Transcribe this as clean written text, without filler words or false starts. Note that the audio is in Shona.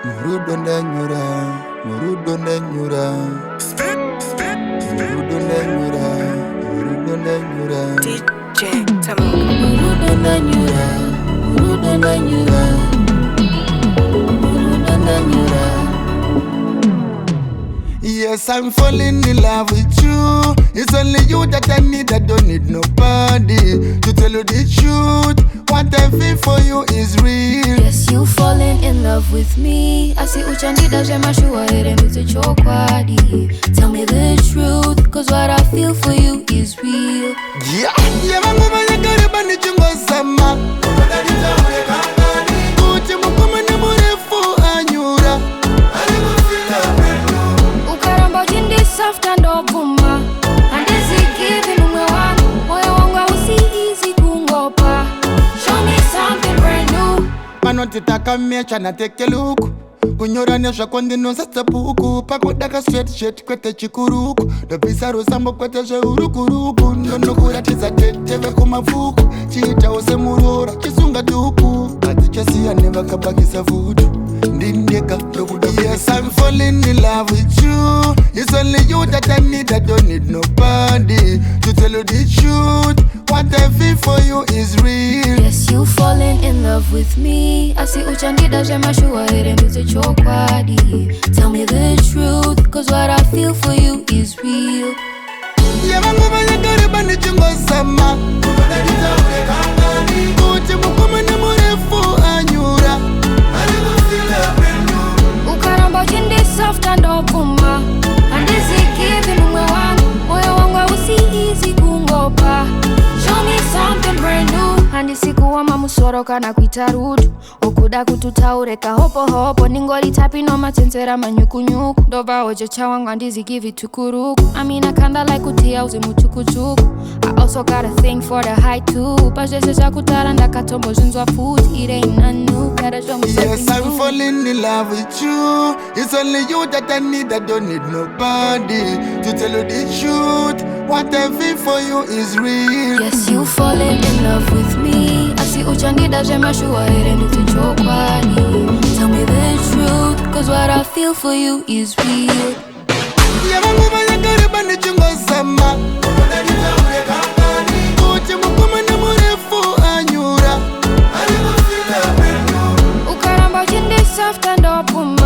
Murudo ndanyura, murudo ndanyura, murudo ndanyura, murudo ndanyura, DJ Tamo. murudo ndanyura, murudo ndanyura, murudo ndanyura. Yes, I'm falling in love with you. It's only you that I need, I don't need nobody. To tell you the truth, what I feel for you is real. Yes, you falling in love with me. I see uchandida jema shua here nduze chokwadi. Tell me the truth, cause what I feel for you is real. Yeah, yeah, mangu kariba ni chungo sama. Kuti mukuma ni murefu anyura. Ukaramba jindi soft and opuma. And is it giving umwe wangu? Moyo wangu hausi easy kungopa. Show me something brand new. Manotitaka mecha na take a look. Kunyora nesha kondino sasa puku. Pakodaka straight shit kwete chikuruku. Dopisa rosambo kwete sheurukuruku. Ndono kuratiza teteve kumafuku. Chita ose murora, chisunga duku. Atichasiya neva kabakisa vudu. Ndindeka ndokudu. Yes, I'm falling in love with you. It's only you that I need, I don't need nobody. To tell you the truth, what I feel for you is real. Yes, you falling in love with me. I see uchandida jema shua here nduze chokwadi. Tell me the truth, cause what I feel for you is real. Yeah, mangu kariba ni chungo sama. Kuti mukuma ni murefu anyura. Ukaramba jindi soft and opuma. And is it giving umwe wangu? Moyo wangu hausi easy kungopa. Show me something brand new. Handi sikuwa mamusoro kana kuita rudu. Okuda kututaureka hopo hopo. Ningoli tapi no matensera manyukunyuku. Ndova oje chawangu andizi give it tukuruku. I mean I kinda like kutia uze muchukuchuku. I also got a thing for the high too. Pajese chakutara ndakatombo zhinzwa food. It ain't none new. Gotta show me something Yes, I'm new. falling in love with you. It's only you that I need, I don't need nobody. To tell you the truth, what I feel for you is real. Yes, you falling in love with me. I see uchandida jema shua here nduze chokwadi. Tell me the truth, cause what I feel for you is real. Yeah, mangu kariba ni chungo sama. Kuti mukuma ni murefu anyura. Ukaramba jindi soft and opuma.